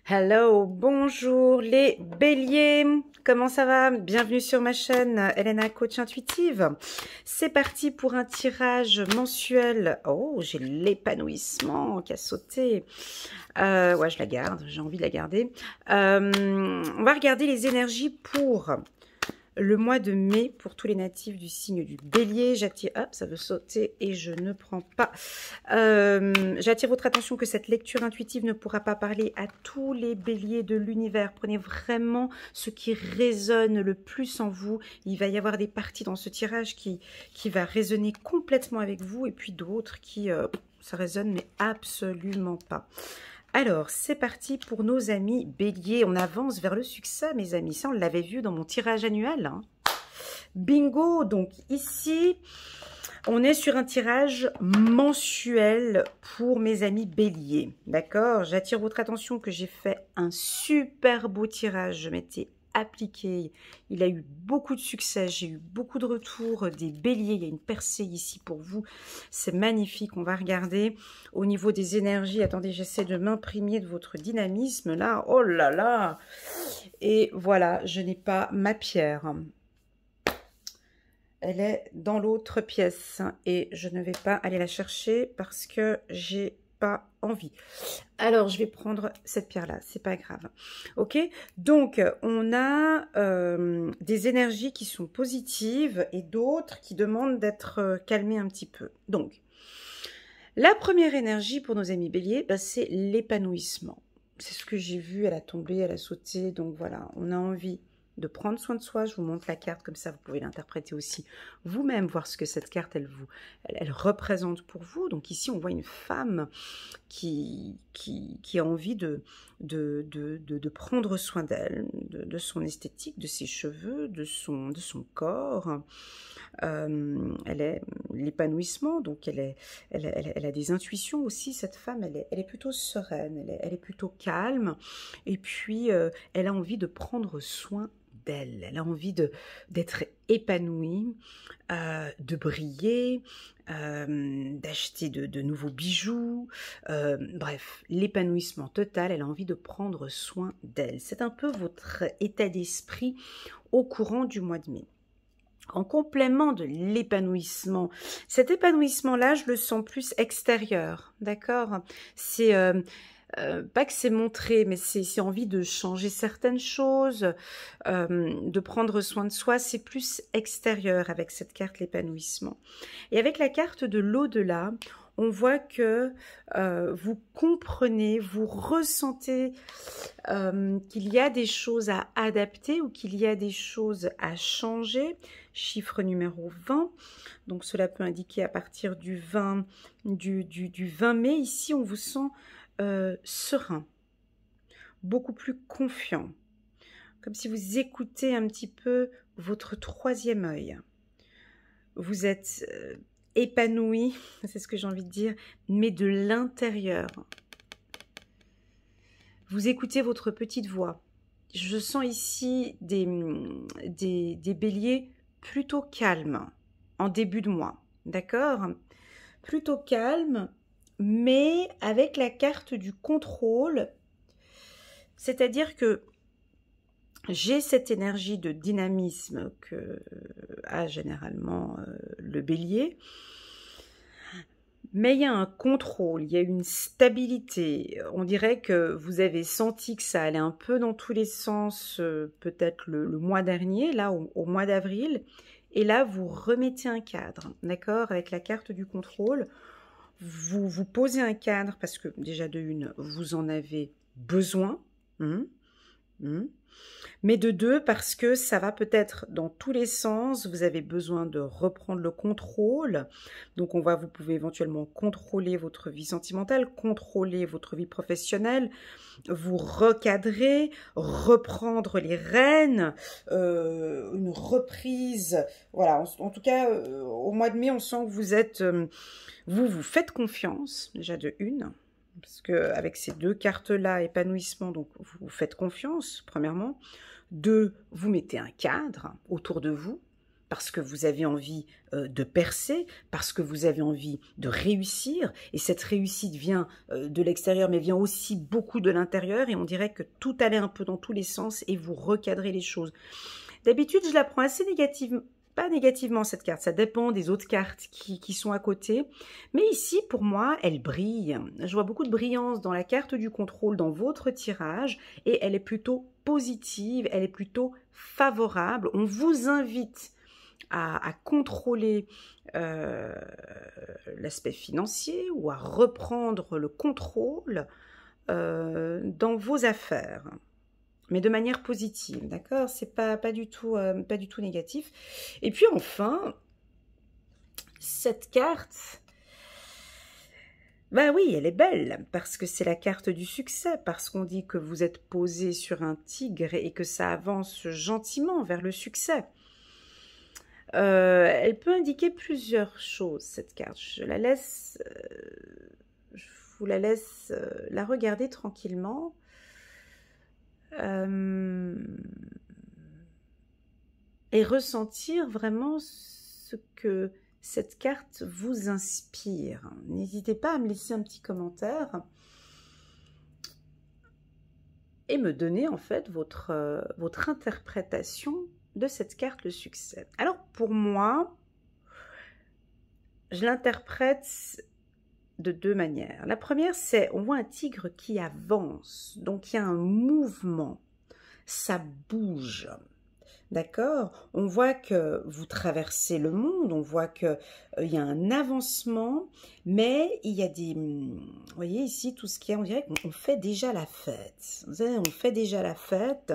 Hello, bonjour les béliers, comment ça va? Bienvenue sur ma chaîne Elena Coach Intuitive. C'est parti pour un tirage mensuel. Oh, j'ai l'épanouissement qui a sauté. Ouais, je la garde, j'ai envie de la garder. On va regarder les énergies pour le mois de mai pour tous les natifs du signe du bélier. J'attire, hop, ça veut sauter et je ne prends pas. J'attire votre attention que cette lecture intuitive ne pourra pas parler à tous les béliers de l'univers. Prenez vraiment ce qui résonne le plus en vous. Il va y avoir des parties dans ce tirage qui va résonner complètement avec vous et puis d'autres qui, ça résonne mais absolument pas. Alors, c'est parti pour nos amis béliers. On avance vers le succès, mes amis. Ça, on l'avait vu dans mon tirage annuel, hein. Bingo. Donc, ici, on est sur un tirage mensuel pour mes amis béliers. D'accord? J'attire votre attention que j'ai fait un super beau tirage. Je m'étais appliqué. Il a eu beaucoup de succès. J'ai eu beaucoup de retours des béliers. Il y a une percée ici pour vous. C'est magnifique. On va regarder au niveau des énergies. Attendez, j'essaie de m'imprégner de votre dynamisme là. Oh là là! Et voilà, je n'ai pas ma pierre. Elle est dans l'autre pièce et je ne vais pas aller la chercher parce que j'ai pas envie. Alors, je vais prendre cette pierre-là, c'est pas grave. Ok? Donc, on a des énergies qui sont positives et d'autres qui demandent d'être calmées un petit peu. Donc, la première énergie pour nos amis béliers, bah, c'est l'épanouissement. C'est ce que j'ai vu, elle a tombé, elle a sauté. Donc voilà, on a envie de prendre soin de soi. Je vous montre la carte, comme ça vous pouvez l'interpréter aussi vous-même, voir ce que cette carte, elle représente pour vous. Donc ici, on voit une femme qui a envie de prendre soin d'elle, de son esthétique, de ses cheveux, de son corps. Elle est l'épanouissement, donc elle a des intuitions aussi, cette femme, elle est plutôt sereine, elle est plutôt calme, et puis elle a envie de prendre soin d'elle, elle a envie d'être épanouie, de briller, d'acheter de nouveaux bijoux, bref, l'épanouissement total, elle a envie de prendre soin d'elle. C'est un peu votre état d'esprit au courant du mois de mai. En complément de l'épanouissement, cet épanouissement-là, je le sens plus extérieur, d'accord? C'est pas que c'est montré, mais c'est envie de changer certaines choses, de prendre soin de soi, c'est plus extérieur avec cette carte l'épanouissement. Et avec la carte de l'au-delà, on voit que vous comprenez, vous ressentez qu'il y a des choses à adapter ou qu'il y a des choses à changer. Chiffre numéro 20. Donc cela peut indiquer à partir du 20 mai. Ici, on vous sent serein, beaucoup plus confiant. Comme si vous écoutez un petit peu votre troisième œil. Vous êtes épanoui, c'est ce que j'ai envie de dire, mais de l'intérieur. Vous écoutez votre petite voix. Je sens ici des béliers plutôt calmes en début de mois, d'accord? Plutôt calmes, mais avec la carte du contrôle, c'est-à-dire que j'ai cette énergie de dynamisme que a généralement le bélier, mais il y a un contrôle, il y a une stabilité. On dirait que vous avez senti que ça allait un peu dans tous les sens, peut-être le mois dernier, là au mois d'avril. Et là, vous remettez un cadre, d'accord? Avec la carte du contrôle, vous posez un cadre parce que déjà de une, vous en avez besoin. Mais de deux, parce que ça va peut-être dans tous les sens, vous avez besoin de reprendre le contrôle. Donc vous pouvez éventuellement contrôler votre vie sentimentale, contrôler votre vie professionnelle, vous recadrer, reprendre les rênes, une reprise. Voilà, en tout cas, au mois de mai, on sent que vous êtes, vous faites confiance, déjà de une. Parce qu'avec ces deux cartes-là, épanouissement, donc vous faites confiance, premièrement. Deux, vous mettez un cadre autour de vous, parce que vous avez envie de percer, parce que vous avez envie de réussir, et cette réussite vient de l'extérieur, mais vient aussi beaucoup de l'intérieur, et on dirait que tout allait un peu dans tous les sens, et vous recadrez les choses. D'habitude, je la prends assez négativement, pas négativement cette carte, ça dépend des autres cartes qui sont à côté, mais ici, pour moi, elle brille. Je vois beaucoup de brillance dans la carte du contrôle, dans votre tirage, et elle est plutôt positive, elle est plutôt favorable. On vous invite à contrôler l'aspect financier ou à reprendre le contrôle dans vos affaires, mais de manière positive, d'accord? C'est pas du tout négatif. Et puis enfin, cette carte, ben oui, elle est belle, parce que c'est la carte du succès, parce qu'on dit que vous êtes posé sur un tigre et que ça avance gentiment vers le succès. Elle peut indiquer plusieurs choses, cette carte. Je vous la laisse la regarder tranquillement. Et ressentir vraiment ce que cette carte vous inspire. N'hésitez pas à me laisser un petit commentaire et me donner en fait votre interprétation de cette carte, le succès. Alors pour moi, je l'interprète de deux manières. La première, c'est, on voit un tigre qui avance, donc il y a un mouvement, ça bouge. D'accord? On voit que vous traversez le monde, on voit qu'il y a un avancement, mais il y a des... Vous voyez ici, tout ce qui est, on dirait qu'on fait déjà la fête. Vous savez, on fait déjà la fête.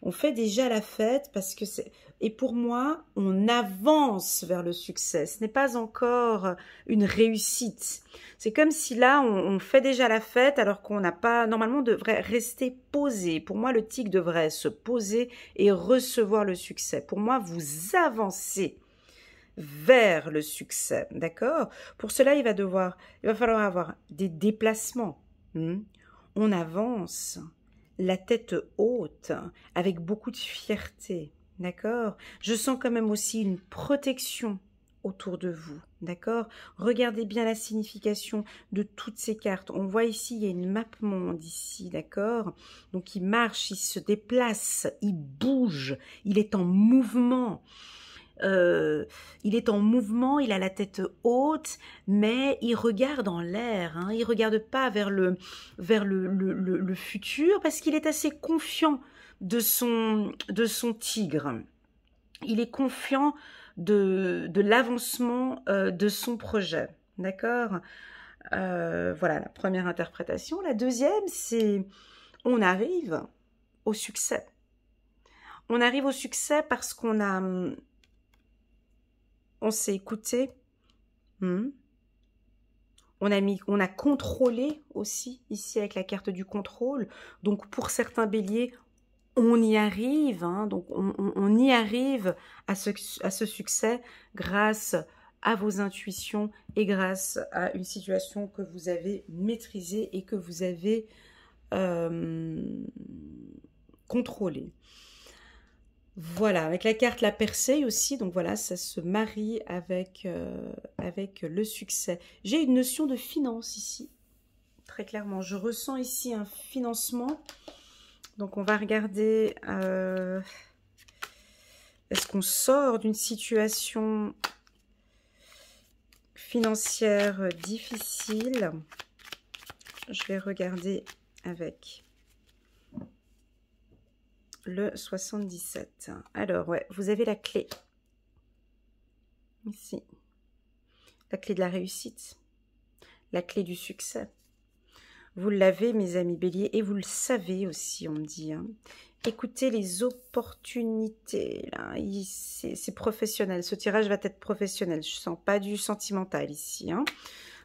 On fait déjà la fête parce que c'est... Et pour moi, on avance vers le succès. Ce n'est pas encore une réussite. C'est comme si là, on fait déjà la fête alors qu'on n'a pas... Normalement, on devrait rester posé. Pour moi, le tigre devrait se poser et recevoir le succès. Pour moi, vous avancez vers le succès. D'accord? Pour cela, il va falloir avoir des déplacements. On avance, la tête haute, avec beaucoup de fierté. D'accord? Je sens quand même aussi une protection autour de vous. D'accord? Regardez bien la signification de toutes ces cartes. On voit ici, il y a une map monde ici. D'accord? Donc, il marche, il se déplace, il bouge, il est en mouvement. Il est en mouvement, il a la tête haute, mais il regarde en l'air. Hein, il ne regarde pas vers le futur parce qu'il est assez confiant de son tigre. Il est confiant de l'avancement de son projet. D'accord? Voilà la première interprétation. La deuxième, c'est on arrive au succès. On arrive au succès parce qu'on s'est écouté. On a contrôlé aussi ici avec la carte du contrôle. Donc pour certains béliers, on y arrive, hein, donc on y arrive à ce succès grâce à vos intuitions et grâce à une situation que vous avez maîtrisée et que vous avez contrôlée. Voilà, avec la carte la percée aussi, donc voilà, ça se marie avec le succès. J'ai une notion de finance ici, très clairement. Je ressens ici un financement. Donc, on va regarder, est-ce qu'on sort d'une situation financière difficile? Je vais regarder avec le 77. Alors, ouais, vous avez la clé. Ici. La clé de la réussite. La clé du succès. Vous l'avez, mes amis béliers, et vous le savez aussi, on me dit. Hein. Écoutez les opportunités. C'est professionnel. Ce tirage va être professionnel. Je ne sens pas du sentimental ici. Hein.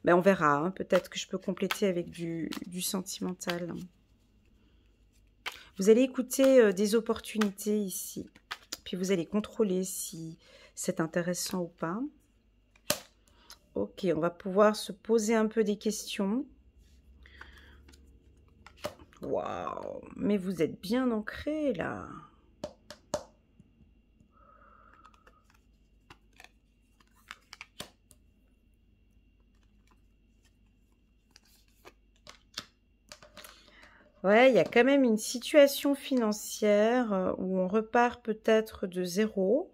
Ben, on verra. Hein. Peut-être que je peux compléter avec du sentimental. Vous allez écouter des opportunités ici. Puis vous allez contrôler si c'est intéressant ou pas. Ok, on va pouvoir se poser un peu des questions. Waouh, mais vous êtes bien ancré là. Ouais, il y a quand même une situation financière où on repart peut-être de zéro.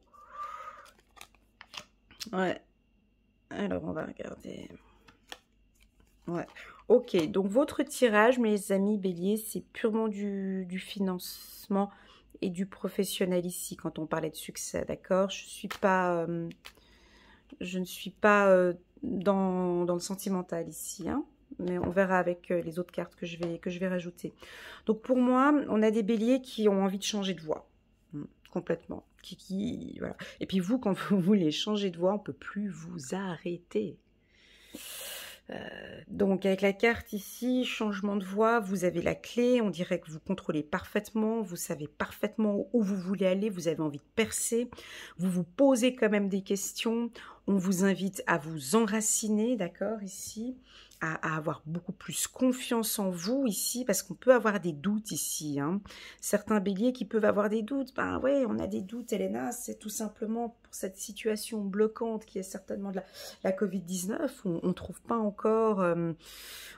Ouais. Alors, on va regarder. Ouais. Ok, donc votre tirage, mes amis béliers, c'est purement du financement et du professionnel ici, quand on parlait de succès, d'accord? Je ne suis pas dans le sentimental ici, hein, mais on verra avec les autres cartes que je vais rajouter. Donc pour moi, on a des béliers qui ont envie de changer de voie, complètement. Voilà. Et puis vous, quand vous voulez changer de voie, on ne peut plus vous arrêter. Donc avec la carte ici, changement de voie, vous avez la clé, on dirait que vous contrôlez parfaitement, vous savez parfaitement où vous voulez aller, vous avez envie de percer, vous vous posez quand même des questions, on vous invite à vous enraciner, d'accord, ici, à avoir beaucoup plus confiance en vous ici, parce qu'on peut avoir des doutes ici, hein. Certains béliers qui peuvent avoir des doutes, ben ouais, on a des doutes, Elena, c'est tout simplement pour cette situation bloquante qui est certainement de la Covid-19, on ne trouve pas encore,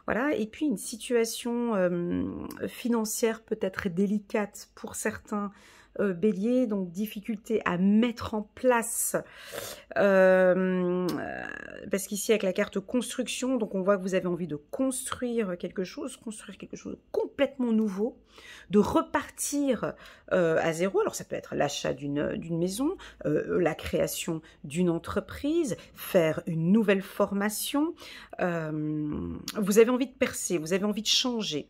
voilà, et puis une situation financière peut-être délicate pour certains béliers, donc difficulté à mettre en place, parce qu'ici avec la carte construction, donc on voit que vous avez envie de construire quelque chose de complètement nouveau, de repartir à zéro. Alors ça peut être l'achat d'une maison, la création d'une entreprise, faire une nouvelle formation, vous avez envie de percer, vous avez envie de changer.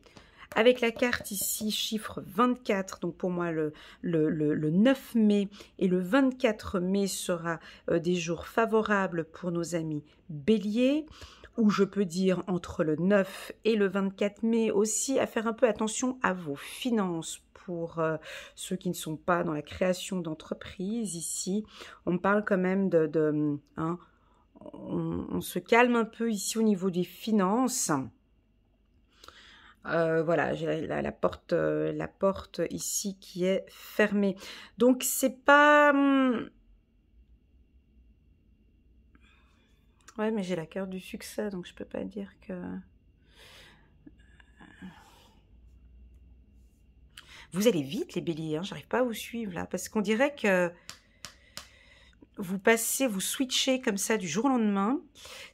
Avec la carte ici, chiffre 24, donc pour moi le 9 mai et le 24 mai sera des jours favorables pour nos amis béliers, ou je peux dire entre le 9 et le 24 mai aussi, à faire un peu attention à vos finances pour ceux qui ne sont pas dans la création d'entreprise. Ici, on parle quand même hein, on se calme un peu ici au niveau des finances. Voilà, j'ai la porte ici qui est fermée. Donc, c'est pas... Ouais, mais j'ai la carte du succès, donc je peux pas dire que... Vous allez vite, les béliers, hein, j'arrive pas à vous suivre, là, parce qu'on dirait que vous switchez comme ça du jour au lendemain.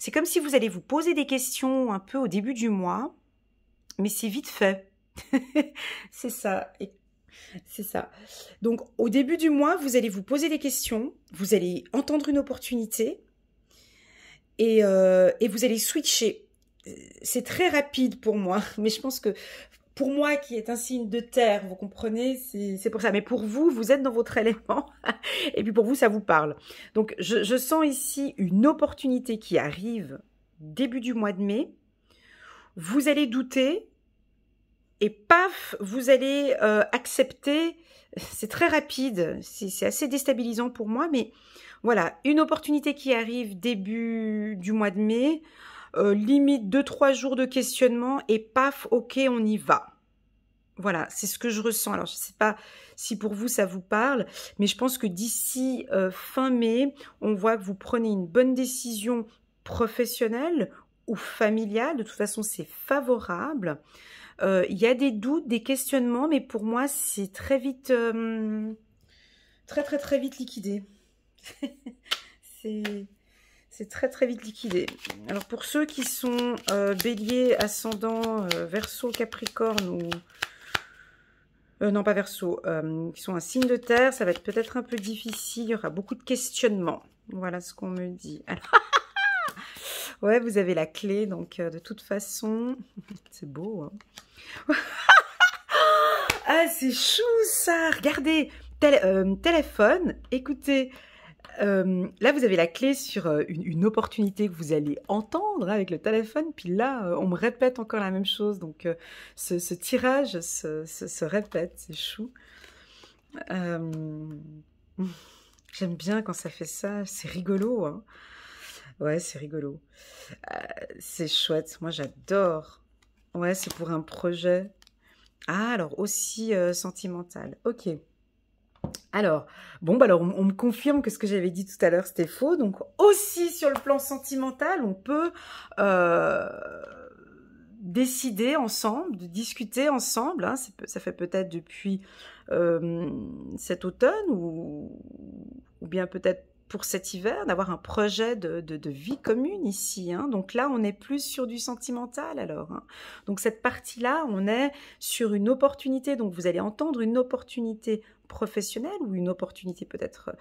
C'est comme si vous allez vous poser des questions un peu au début du mois, mais c'est vite fait. C'est ça. C'est ça. Donc, au début du mois, vous allez vous poser des questions, vous allez entendre une opportunité et vous allez switcher. C'est très rapide pour moi, mais je pense que pour moi qui est un signe de terre, vous comprenez, c'est pour ça. Mais pour vous, vous êtes dans votre élément et puis pour vous, ça vous parle. Donc, je sens ici une opportunité qui arrive début du mois de mai. Vous allez douter. Et paf, vous allez accepter, c'est très rapide, c'est assez déstabilisant pour moi, mais voilà, une opportunité qui arrive début du mois de mai, limite 2-3 jours de questionnement, et paf, ok, on y va. Voilà, c'est ce que je ressens. Alors, je ne sais pas si pour vous, ça vous parle, mais je pense que d'ici fin mai, on voit que vous prenez une bonne décision professionnelle ou familiale. De toute façon, c'est favorable. Il y a des doutes, des questionnements, mais pour moi, c'est très vite, très vite liquidé. C'est très vite liquidé. Alors, pour ceux qui sont bélier, ascendant, verseau, capricorne ou... non, pas verseau, qui sont un signe de terre, ça va être peut-être un peu difficile. Il y aura beaucoup de questionnements. Voilà ce qu'on me dit. Alors... Ouais, vous avez la clé, donc de toute façon... C'est beau, hein. Ah, c'est chou ça. Regardez, téléphone, écoutez, là vous avez la clé sur une opportunité que vous allez entendre, hein, avec le téléphone, puis là on me répète encore la même chose, donc ce tirage se répète, c'est chou. J'aime bien quand ça fait ça, c'est rigolo, hein. Ouais, c'est rigolo. C'est chouette, moi j'adore. Ouais, c'est pour un projet. Ah, alors aussi sentimental. Ok. Alors, bon, bah alors on me confirme que ce que j'avais dit tout à l'heure, c'était faux. Donc, aussi sur le plan sentimental, on peut décider ensemble, de discuter ensemble. Hein, ça fait peut-être depuis cet automne ou bien peut-être pour cet hiver, d'avoir un projet de vie commune ici. Hein. Donc là, on est plus sur du sentimental alors. Hein. Donc cette partie-là, on est sur une opportunité. Donc vous allez entendre une opportunité professionnelle ou une opportunité peut-être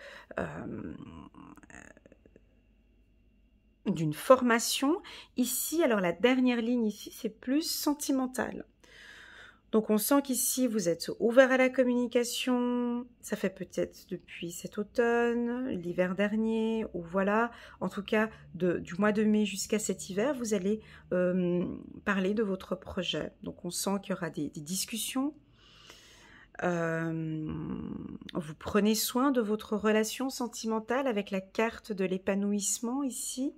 d'une formation. Ici, alors la dernière ligne ici, c'est plus sentimental. Donc on sent qu'ici, vous êtes ouvert à la communication, ça fait peut-être depuis cet automne, l'hiver dernier, ou voilà, en tout cas du mois de mai jusqu'à cet hiver, vous allez parler de votre projet. Donc on sent qu'il y aura des discussions, vous prenez soin de votre relation sentimentale avec la carte de l'épanouissement ici.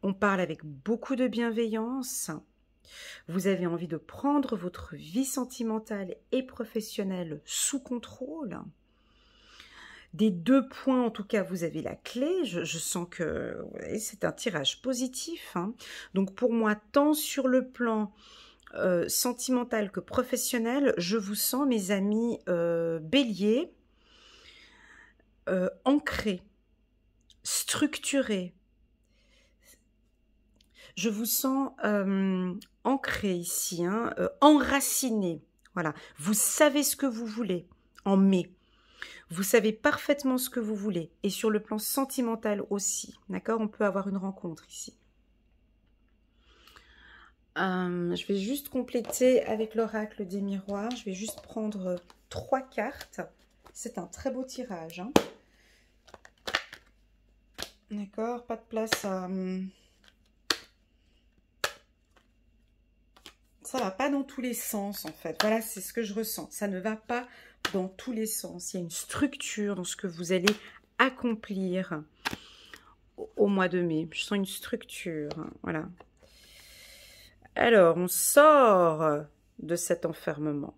On parle avec beaucoup de bienveillance. Vous avez envie de prendre votre vie sentimentale et professionnelle sous contrôle. Des 2 points, en tout cas, vous avez la clé. Je sens que ouais, c'est un tirage positif. Hein. Donc pour moi, tant sur le plan sentimental que professionnel, je vous sens, mes amis béliers, ancrés, structurés. Je vous sens ancré ici, hein, enraciné. Voilà. Vous savez ce que vous voulez en mai. Vous savez parfaitement ce que vous voulez. Et sur le plan sentimental aussi. D'accord? On peut avoir une rencontre ici. Je vais juste compléter avec l'oracle des miroirs. Je vais juste prendre 3 cartes. C'est un très beau tirage. Hein. D'accord? Pas de place à... Ça va pas dans tous les sens, en fait. Voilà, c'est ce que je ressens. Ça ne va pas dans tous les sens. Il y a une structure dans ce que vous allez accomplir au mois de mai. Je sens une structure. Voilà. Alors, on sort de cet enfermement.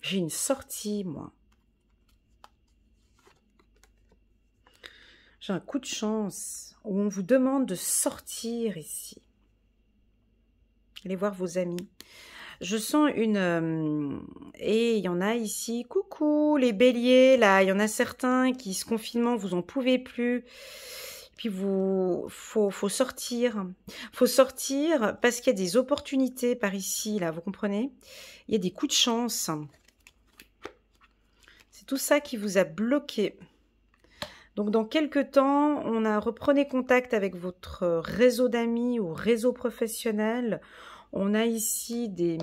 J'ai une sortie, moi. J'ai un coup de chance où on vous demande de sortir ici. Allez voir vos amis. Je sens une... et il y en a ici. Coucou les béliers, là. Il y en a certains qui, ce confinement, vous en pouvez plus. Puis faut sortir. Faut sortir parce qu'il y a des opportunités par ici, là. Vous comprenez? Il y a des coups de chance. C'est tout ça qui vous a bloqué. Donc, dans quelques temps, reprenez contact avec votre réseau d'amis ou réseau professionnel. On a ici des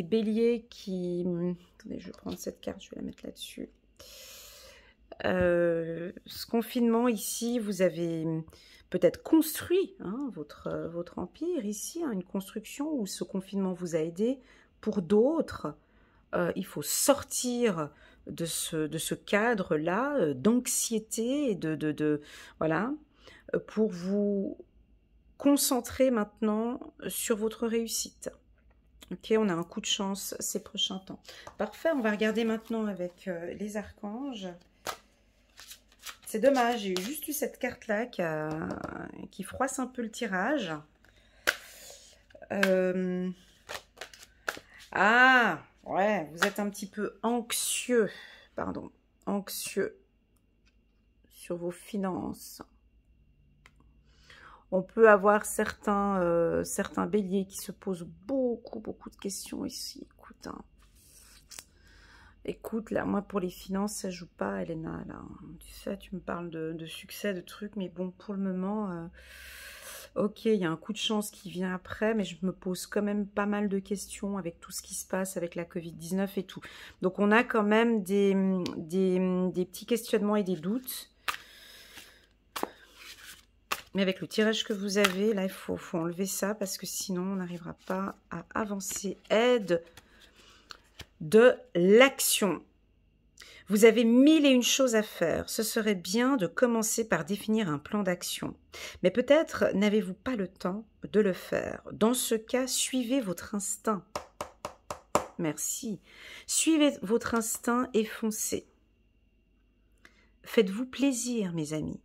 béliers qui... Attendez, je vais prendre cette carte, je vais la mettre là-dessus. Ce confinement ici, vous avez peut-être construit hein, votre empire ici, hein, une construction où ce confinement vous a aidé. Pour d'autres, il faut sortir de ce cadre-là d'anxiété et voilà, pour vous concentrer maintenant sur votre réussite. Ok, on a un coup de chance ces prochains temps. Parfait, on va regarder maintenant avec les archanges. C'est dommage, j'ai juste eu cette carte-là qui froisse un peu le tirage. Ah, ouais, vous êtes un petit peu anxieux, pardon, anxieux sur vos finances. On peut avoir certains béliers qui se posent beaucoup de questions ici. Écoute, hein. Écoute, là, moi, pour les finances, ça joue pas, Elena, là. Tu sais, tu me parles de succès, de trucs, mais bon, pour le moment, ok, il y a un coup de chance qui vient après, mais je me pose quand même pas mal de questions avec tout ce qui se passe avec la Covid-19 et tout. Donc, on a quand même des petits questionnements et des doutes. Mais avec le tirage que vous avez, là, il faut enlever ça parce que sinon, on n'arrivera pas à avancer. Aide de l'action. Vous avez 1001 choses à faire. Ce serait bien de commencer par définir un plan d'action. Mais peut-être n'avez-vous pas le temps de le faire. Dans ce cas, suivez votre instinct. Merci. Suivez votre instinct et foncez. Faites-vous plaisir, mes amis.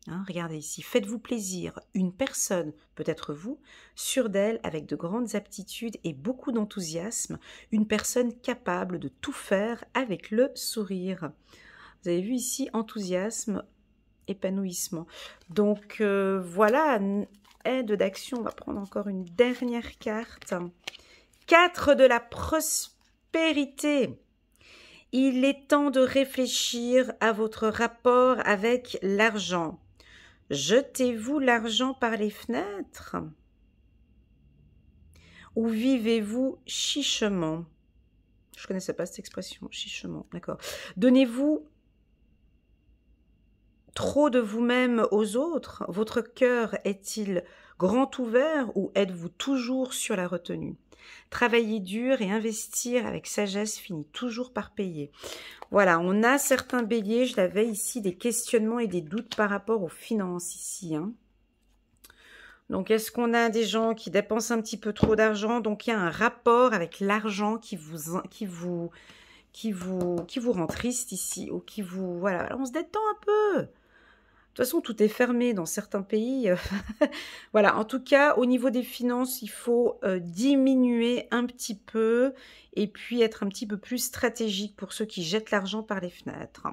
Hein, regardez ici, faites-vous plaisir. Une personne, peut-être vous, sûre d'elle, avec de grandes aptitudes et beaucoup d'enthousiasme. Une personne capable de tout faire avec le sourire. Vous avez vu ici, enthousiasme, épanouissement. Donc voilà, aide d'action. On va prendre encore une dernière carte. 4 de la prospérité. Il est temps de réfléchir à votre rapport avec l'argent. Jetez-vous l'argent par les fenêtres? Ou vivez-vous chichement? Je ne connaissais pas cette expression, chichement, d'accord. Donnez-vous trop de vous-même aux autres? Votre cœur est-il grand ouvert ou êtes-vous toujours sur la retenue? Travailler dur et investir avec sagesse finit toujours par payer. Voilà, on a certains béliers, je l'avais ici, des questionnements et des doutes par rapport aux finances ici. Hein. Donc, est-ce qu'on a des gens qui dépensent un petit peu trop d'argent? Donc, il y a un rapport avec l'argent qui vous rend triste ici, ou qui vous... Voilà, on se détend un peu. De toute façon, tout est fermé dans certains pays. Voilà, en tout cas, au niveau des finances, il faut diminuer un petit peu et puis être un petit peu plus stratégique pour ceux qui jettent l'argent par les fenêtres.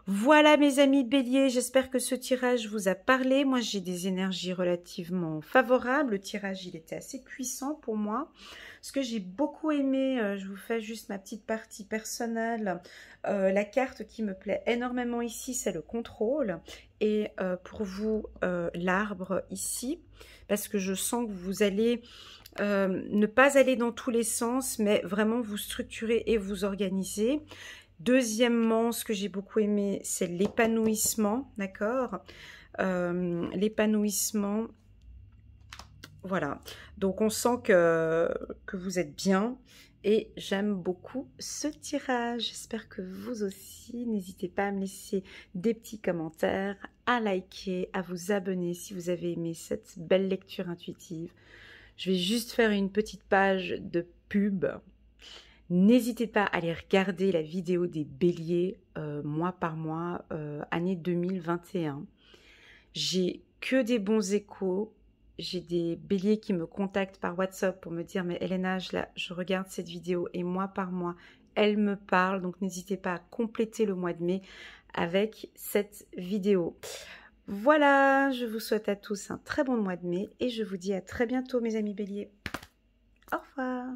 Voilà mes amis béliers, j'espère que ce tirage vous a parlé. Moi, j'ai des énergies relativement favorables. Le tirage, il était assez puissant pour moi. Ce que j'ai beaucoup aimé, je vous fais juste ma petite partie personnelle. La carte qui me plaît énormément ici, c'est le contrôle. Et pour vous, l'arbre ici, parce que je sens que vous allez ne pas aller dans tous les sens, mais vraiment vous structurer et vous organiser. Deuxièmement, ce que j'ai beaucoup aimé, c'est l'épanouissement, d'accord? L'épanouissement, voilà. Donc, on sent que vous êtes bien et j'aime beaucoup ce tirage. J'espère que vous aussi. N'hésitez pas à me laisser des petits commentaires, à liker, à vous abonner si vous avez aimé cette belle lecture intuitive. Je vais juste faire une petite page de pub. N'hésitez pas à aller regarder la vidéo des béliers mois par mois, année 2021. J'ai que des bons échos. J'ai des béliers qui me contactent par WhatsApp pour me dire « Mais Elena, je regarde cette vidéo et mois par mois, elle me parle. » Donc n'hésitez pas à compléter le mois de mai avec cette vidéo. Voilà, je vous souhaite à tous un très bon mois de mai et je vous dis à très bientôt mes amis béliers. Au revoir.